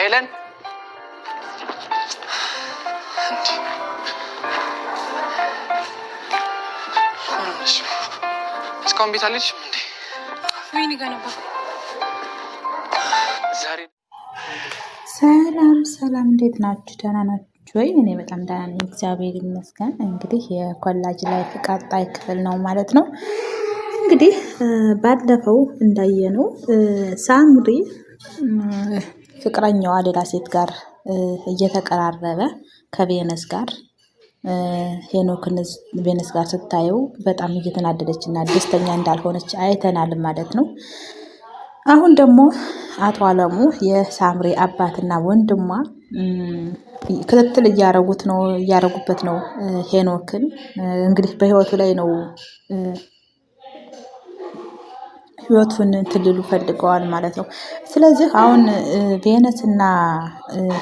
ሄለን እስካሁን ቤት አለችም እንዴ? ወይኔ ጋር ነበር ዛሬ። ሰላም፣ እንዴት ናችሁ? ደህና ናችሁ ወይ? እኔ በጣም ደህና ነኝ፣ እግዚአብሔር ይመስገን። እንግዲህ የኮላጅ ላይፍ ቀጣይ ክፍል ነው ማለት ነው። እንግዲህ ባለፈው እንዳየነው ሳምሪ ፍቅረኛዋ ሌላ ሴት ጋር እየተቀራረበ ከቬነስ ጋር ሄኖክን ቬነስ ጋር ስታየው በጣም እየተናደደች እና ደስተኛ እንዳልሆነች አይተናል ማለት ነው። አሁን ደግሞ አቶ አለሙ የሳምሪ አባትና ወንድሟ ክትትል እያረጉበት ነው ሄኖክን። እንግዲህ በህይወቱ ላይ ነው ህይወቱን ትልሉ ፈልገዋል ማለት ነው። ስለዚህ አሁን ቬነስና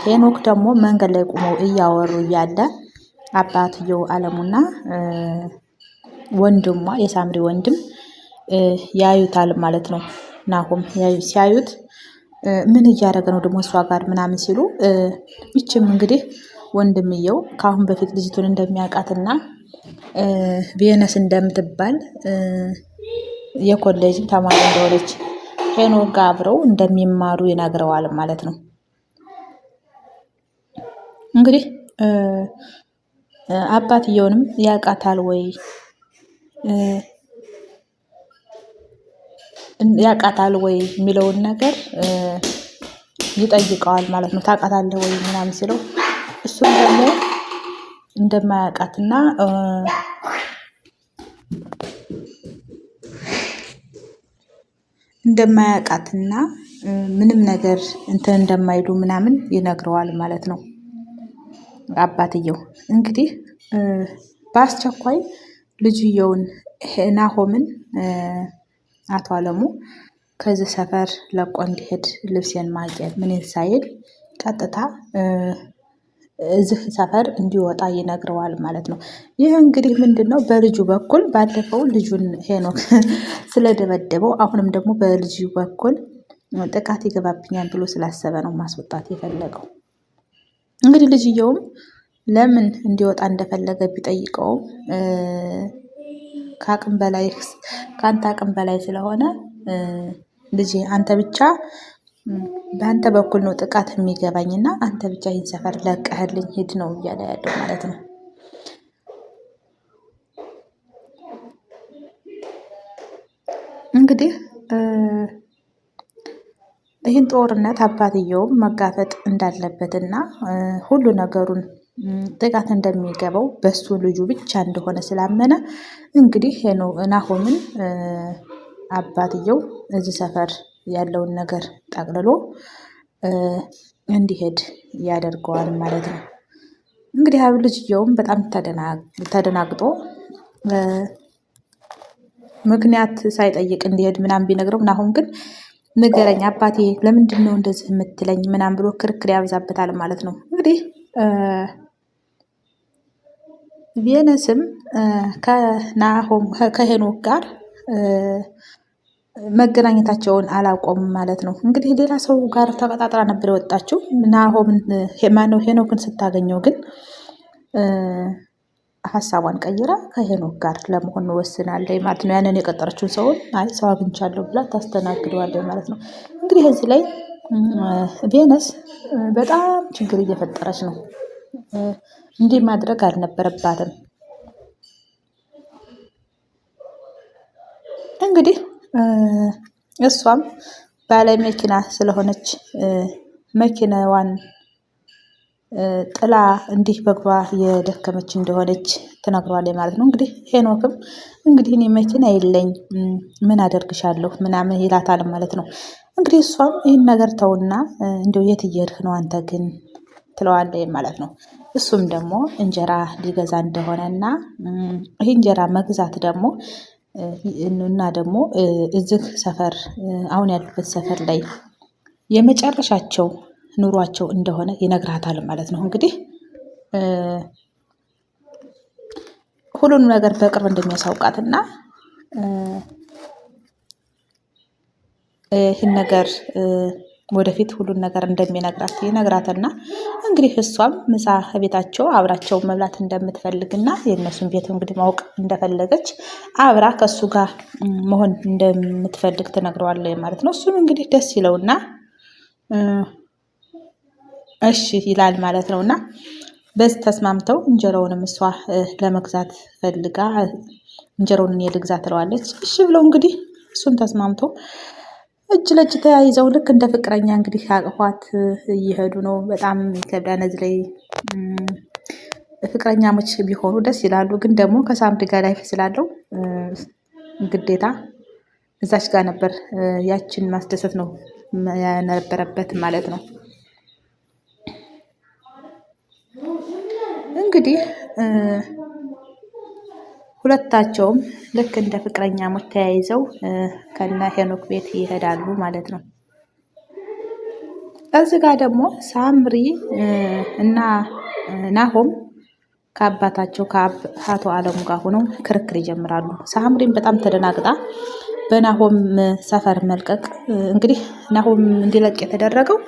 ሄኖክ ደግሞ መንገድ ላይ ቆመው እያወሩ እያለ አባትየው አለሙና ወንድሟ የሳምሪ ወንድም ያዩታል ማለት ነው። ናሆም ሲያዩት ምን እያደረገ ነው ደግሞ እሷ ጋር ምናምን ሲሉ ይችም እንግዲህ ወንድምየው ከአሁን በፊት ልጅቱን እንደሚያውቃትና ቬነስ እንደምትባል የኮሌጅ ተማሪ እንደሆነች ሄኖክ ጋር አብረው እንደሚማሩ ይነግረዋል ማለት ነው። እንግዲህ አባትየውንም ያውቃታል ወይ የሚለውን ነገር ይጠይቀዋል ማለት ነው። ታውቃታለህ ወይ ምናምን ሲለው እሱም ደግሞ እንደማያውቃትና ምንም ነገር እንትን እንደማይሉ ምናምን ይነግረዋል ማለት ነው። አባትየው እንግዲህ በአስቸኳይ ልጅየውን ናሆምን አቶ አለሙ ከዚህ ሰፈር ለቆ እንዲሄድ ልብሴን ማቄን ምን ሳይል ቀጥታ እዚህ ሰፈር እንዲወጣ ይነግረዋል ማለት ነው። ይህ እንግዲህ ምንድነው በልጁ በኩል ባለፈው ልጁን ሄኖክ ስለደበደበው አሁንም ደግሞ በልጁ በኩል ጥቃት ይገባብኛል ብሎ ስላሰበ ነው ማስወጣት የፈለገው። እንግዲህ ልጅየውም ለምን እንዲወጣ እንደፈለገ ቢጠይቀውም ከአንተ አቅም በላይ ስለሆነ ልጄ አንተ ብቻ በአንተ በኩል ነው ጥቃት የሚገባኝና አንተ ብቻ ይህን ሰፈር ለቀህልኝ ሂድ ነው እያለ ያለው ማለት ነው። እንግዲህ ይህን ጦርነት አባትየውም መጋፈጥ እንዳለበትና ሁሉ ነገሩን ጥቃት እንደሚገባው በሱ ልጁ ብቻ እንደሆነ ስላመነ እንግዲህ ናሆምን አባትየው እዚህ ሰፈር ያለውን ነገር ጠቅልሎ እንዲሄድ ያደርገዋል ማለት ነው። እንግዲህ ልጅየውም በጣም ተደናግጦ ምክንያት ሳይጠይቅ እንዲሄድ ምናምን ቢነግረው ናሆም ግን ንገረኝ አባቴ ለምንድን ነው እንደዚህ የምትለኝ ምናምን ብሎ ክርክር ያበዛበታል ማለት ነው። እንግዲህ ቬነስም ከሄኖክ ጋር መገናኘታቸውን አላቆሙም ማለት ነው። እንግዲህ ሌላ ሰው ጋር ተቀጣጥራ ነበር የወጣችው ሄኖክን ስታገኘው ግን ሀሳቧን ቀይራ ከሄኖክ ጋር ለመሆን ወስናለች ማለት ነው። ያንን የቀጠረችውን ሰውን ሰው አግኝቻለሁ ብላ ታስተናግደዋለች ማለት ነው። እንግዲህ እዚህ ላይ ቬነስ በጣም ችግር እየፈጠረች ነው። እንዲህ ማድረግ አልነበረባትም። እንግዲህ እሷም ባለ መኪና ስለሆነች መኪናዋን ጥላ እንዲህ በግሯ የደከመች እንደሆነች ትነግረዋለች ማለት ነው። እንግዲህ ሄኖክም እንግዲህ እኔ መኪና የለኝ ምን አደርግሻለሁ ምናምን ይላታል ማለት ነው። እንግዲህ እሷም ይህን ነገር ተውና እንደው የት እየሄድክ ነው አንተ ግን ትለዋለች ማለት ነው። እሱም ደግሞ እንጀራ ሊገዛ እንደሆነና ይህ እንጀራ መግዛት ደግሞ እና ደግሞ እዚህ ሰፈር አሁን ያሉበት ሰፈር ላይ የመጨረሻቸው ኑሯቸው እንደሆነ ይነግራታል ማለት ነው። እንግዲህ ሁሉንም ነገር በቅርብ እንደሚያሳውቃትና ይህን ነገር ወደፊት ሁሉን ነገር እንደሚነግራት ይነግራትና እንግዲህ እሷም ምሳ ቤታቸው አብራቸው መብላት እንደምትፈልግና የእነሱን ቤት እንግዲህ ማወቅ እንደፈለገች አብራ ከሱ ጋር መሆን እንደምትፈልግ ትነግረዋለች ማለት ነው። እሱም እንግዲህ ደስ ይለውና እሺ ይላል ማለት ነውና በዚህ ተስማምተው እንጀራውንም እሷ ለመግዛት ፈልጋ እንጀራውን እኔ ልግዛ ትለዋለች። እሺ ብለው እንግዲህ እሱም ተስማምቶ እጅ ለእጅ ተያይዘው ልክ እንደ ፍቅረኛ እንግዲህ አቅፏት እየሄዱ ነው። በጣም ይከብዳል። እዚህ ላይ ፍቅረኛሞች ቢሆኑ ደስ ይላሉ። ግን ደግሞ ከሳምሪ ጋር ላይፍ ስላለው ግዴታ እዛች ጋር ነበር ያችን ማስደሰት ነው ያነበረበት ማለት ነው። እንግዲህ ሁለታቸውም ልክ እንደ ፍቅረኛሞች ተያይዘው ከነ ሄኖክ ቤት ይሄዳሉ ማለት ነው። እዚህ ጋር ደግሞ ሳምሪ እና ናሆም ከአባታቸው ከአቶ አለሙ ጋር ሆነው ክርክር ይጀምራሉ። ሳምሪም በጣም ተደናግጣ በናሆም ሰፈር መልቀቅ እንግዲህ ናሆም እንዲለቅ የተደረገው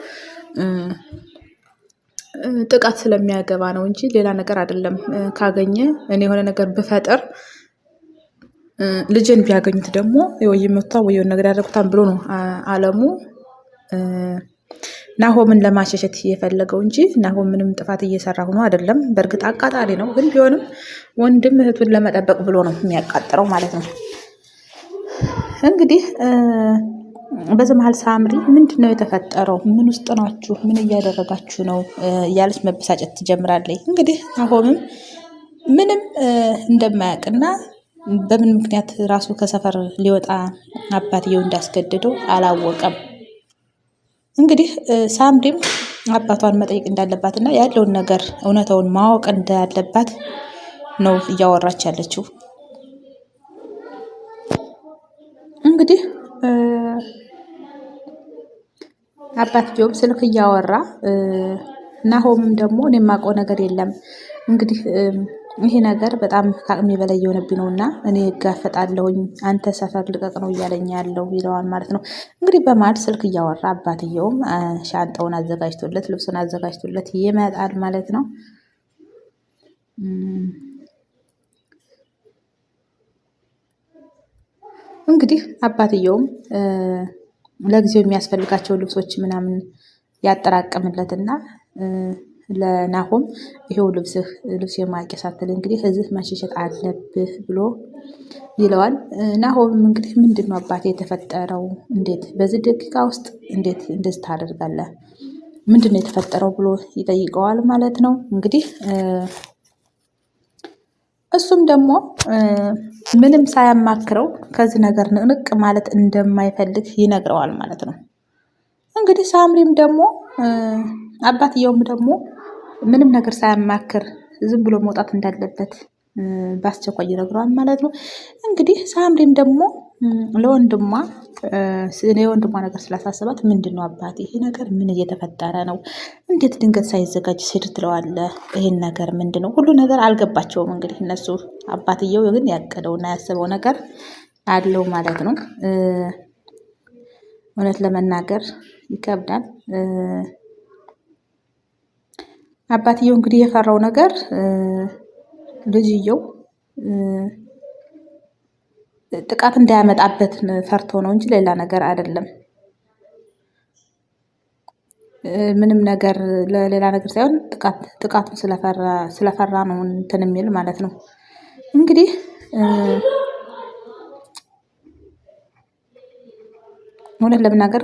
ጥቃት ስለሚያገባ ነው እንጂ ሌላ ነገር አይደለም። ካገኘ እኔ የሆነ ነገር ብፈጥር ልጅን ቢያገኙት ደግሞ ወይ መቷ ወይ የሆነ ነገር ያደርጉታል ብሎ ነው አለሙ ናሆምን ለማሸሸት የፈለገው እንጂ ናሆም ምንም ጥፋት እየሰራ ሆኖ አይደለም። በእርግጥ አቃጣሪ ነው፣ ግን ቢሆንም ወንድም እህቱን ለመጠበቅ ብሎ ነው የሚያቃጥረው ማለት ነው። እንግዲህ በዚህ መሀል ሳምሪ ምንድን ነው የተፈጠረው? ምን ውስጥ ናችሁ? ምን እያደረጋችሁ ነው? እያለች መበሳጨት ትጀምራለች። እንግዲህ ናሆምም ምንም እንደማያውቅና በምን ምክንያት ራሱ ከሰፈር ሊወጣ አባትየው እንዳስገደደው አላወቀም። እንግዲህ ሳምሪም አባቷን መጠየቅ እንዳለባት እና ያለውን ነገር እውነታውን ማወቅ እንዳለባት ነው እያወራች ያለችው። እንግዲህ አባትየውም ስልክ እያወራ ናሆምም ደግሞ እኔ የማውቀው ነገር የለም እንግዲህ ይሄ ነገር በጣም ከአቅሜ በላይ የሆነብኝ ነው እና እኔ እጋፈጣለሁኝ አንተ ሰፈር ልቀቅ ነው እያለኝ ያለው ይለዋል ማለት ነው። እንግዲህ በማድ ስልክ እያወራ አባትየውም ሻንጣውን አዘጋጅቶለት ልብሱን አዘጋጅቶለት ይመጣል ማለት ነው። እንግዲህ አባትየውም ለጊዜው የሚያስፈልጋቸው ልብሶች ምናምን ያጠራቅምለትና ለናሆም ይሄው ልብስ የማቄ ሳትል እንግዲህ እዚህ መሸሸጥ አለብህ ብሎ ይለዋል። ናሆምም እንግዲህ ምንድን ነው አባቴ የተፈጠረው? እንዴት በዚህ ደቂቃ ውስጥ እንዴት እንደዚህ ታደርጋለህ? ምንድን ነው የተፈጠረው ብሎ ይጠይቀዋል ማለት ነው። እንግዲህ እሱም ደግሞ ምንም ሳያማክረው ከዚህ ነገር ንቅንቅ ማለት እንደማይፈልግ ይነግረዋል ማለት ነው። እንግዲህ ሳምሪም ደግሞ አባትየውም ደግሞ ምንም ነገር ሳያማክር ዝም ብሎ መውጣት እንዳለበት በአስቸኳይ ይነግረዋል ማለት ነው። እንግዲህ ሳምሪም ደግሞ ለወንድሟ የወንድሟ ነገር ስላሳሰባት ምንድን ነው አባቴ ይሄ ነገር ምን እየተፈጠረ ነው? እንዴት ድንገት ሳይዘጋጅ ስድ ትለዋለህ? ይሄን ነገር ምንድን ነው? ሁሉ ነገር አልገባቸውም። እንግዲህ እነሱ አባትየው ግን ያቀደውና ያስበው ነገር አለው ማለት ነው። እውነት ለመናገር ይከብዳል። አባትየው እንግዲህ የፈራው ነገር ልጅየው ጥቃት እንዳያመጣበት ፈርቶ ነው እንጂ ሌላ ነገር አይደለም። ምንም ነገር ለሌላ ነገር ሳይሆን ጥቃቱን ስለፈራ ነው እንትን የሚል ማለት ነው። እንግዲህ እውነት ለመናገር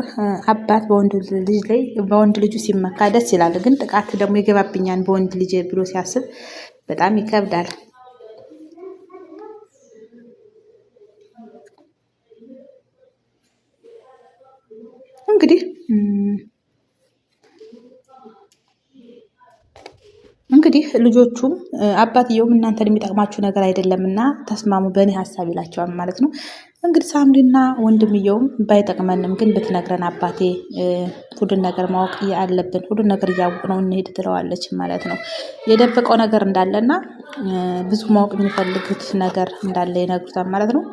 አባት በወንድ ልጁ ሲመካ ደስ ይላል። ግን ጥቃት ደግሞ ይገባብኛል በወንድ ልጅ ብሎ ሲያስብ በጣም ይከብዳል። እንግዲህ ልጆቹም አባትየውም እናንተን የሚጠቅማችሁ ነገር አይደለምና ተስማሙ በእኔ ሀሳብ ይላቸዋል ማለት ነው። እንግዲህ ሳምሪና ወንድምየውም ባይጠቅመንም ግን ብትነግረን አባቴ ሁሉን ነገር ማወቅ አለብን፣ ሁሉን ነገር እያወቅነው እንሄድ ትለዋለች ማለት ነው። የደበቀው ነገር እንዳለና ብዙ ማወቅ የሚፈልጉት ነገር እንዳለ ይነግሩታል ማለት ነው።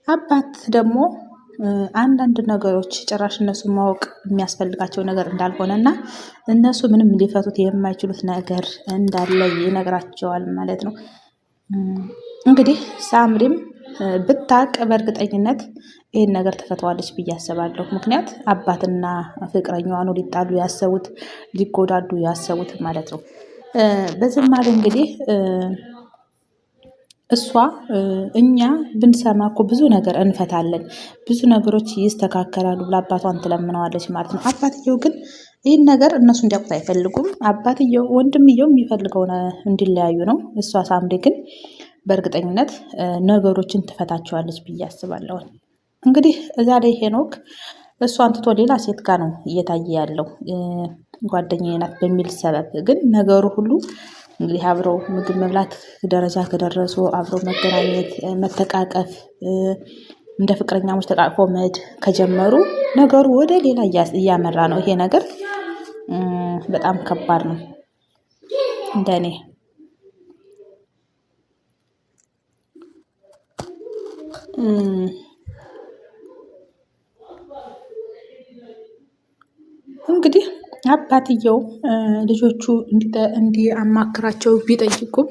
አባት ደግሞ አንዳንድ ነገሮች ጭራሽ እነሱ ማወቅ የሚያስፈልጋቸው ነገር እንዳልሆነ እና እነሱ ምንም ሊፈቱት የማይችሉት ነገር እንዳለ ይነግራቸዋል ማለት ነው። እንግዲህ ሳምሪም ብታቅ በእርግጠኝነት ይህን ነገር ትፈተዋለች ብዬ አስባለሁ። ምክንያት አባትና ፍቅረኛዋ ነው ሊጣሉ ያሰቡት፣ ሊጎዳዱ ያሰቡት ማለት ነው። በዝማሬ እንግዲህ እሷ እኛ ብንሰማ እኮ ብዙ ነገር እንፈታለን፣ ብዙ ነገሮች ይስተካከላሉ ብላ አባቷን ትለምነዋለች ማለት ነው። አባትየው ግን ይህን ነገር እነሱ እንዲያውቁት አይፈልጉም። አባትየው ወንድምየው የሚፈልገው እንዲለያዩ ነው። እሷ ሳምሪ ግን በእርግጠኝነት ነገሮችን ትፈታቸዋለች ብዬ አስባለሁ። እንግዲህ እዛ ላይ ሄኖክ እሷን ትቶ ሌላ ሴት ጋር ነው እየታየ ያለው ጓደኛዬ ናት በሚል ሰበብ። ግን ነገሩ ሁሉ እንግዲህ አብረው ምግብ መብላት ደረጃ ከደረሱ አብረው መገናኘት፣ መተቃቀፍ፣ እንደ ፍቅረኛሞች ተቃቅፎ መሄድ ከጀመሩ ነገሩ ወደ ሌላ እያመራ ነው። ይሄ ነገር በጣም ከባድ ነው እንደኔ። እንግዲህ አባትየው ልጆቹ እንዲያማክራቸው ቢጠይቁም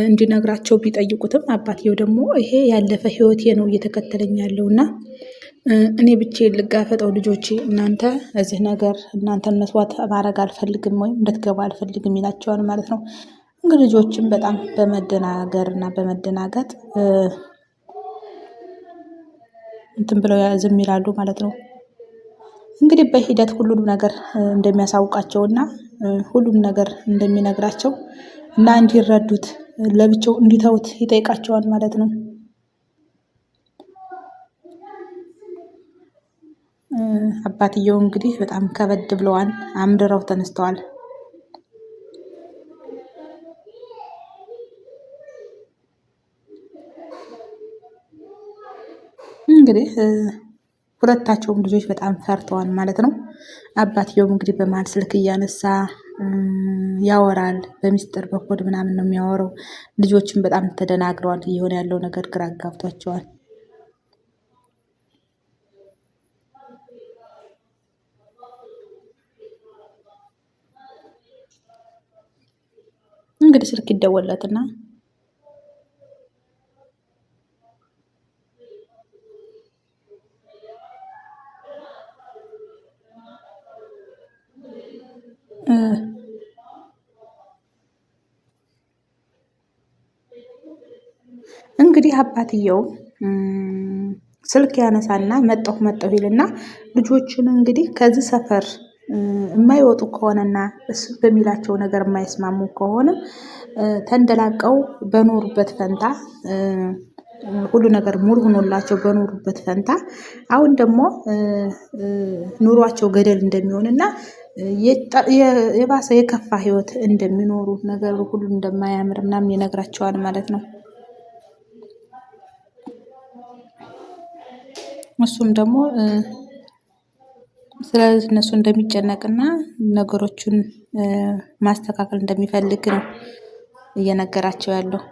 እንዲነግራቸው ቢጠይቁትም አባትየው ደግሞ ይሄ ያለፈ ሕይወቴ ነው እየተከተለኝ ያለው እና እኔ ብቻዬን ልጋፈጠው ልጆቼ፣ እናንተ እዚህ ነገር እናንተን መስዋዕት ማድረግ አልፈልግም ወይም እንድትገባ አልፈልግም ይላቸዋል ማለት ነው። እንግዲህ ልጆችም በጣም በመደናገር እና በመደናገጥ እንትን ብለው ዝም ይላሉ ማለት ነው። እንግዲህ በሂደት ሁሉንም ነገር እንደሚያሳውቃቸውና ሁሉም ነገር እንደሚነግራቸው እና እንዲረዱት ለብቻው እንዲተውት ይጠይቃቸዋል ማለት ነው። አባትየው እንግዲህ በጣም ከበድ ብለዋል፣ አምድረው ተነስተዋል። እንግዲህ ሁለታቸውም ልጆች በጣም ፈርተዋል ማለት ነው። አባትየውም እንግዲህ በመሀል ስልክ እያነሳ ያወራል። በሚስጥር በኮድ ምናምን ነው የሚያወራው። ልጆችም በጣም ተደናግረዋል። እየሆነ ያለው ነገር ግራ አጋብቷቸዋል። እንግዲህ ስልክ ይደወለትና እንግዲህ አባትየው ስልክ ያነሳና መጣሁ ይልና ልጆችን እንግዲህ ከዚህ ሰፈር የማይወጡ ከሆነና እሱ በሚላቸው ነገር የማይስማሙ ከሆነ ተንደላቀው በኖሩበት ፈንታ ሁሉ ነገር ሙሉ ሆኖላቸው በኖሩበት ፈንታ አሁን ደግሞ ኑሯቸው ገደል እንደሚሆንና የባሰ የከፋ ሕይወት እንደሚኖሩ ነገር ሁሉ እንደማያምር ምናምን ይነግራቸዋል ማለት ነው። እሱም ደግሞ ስለዚህ እነሱ እንደሚጨነቅና ነገሮችን ማስተካከል እንደሚፈልግ ነው እየነገራቸው ያለው።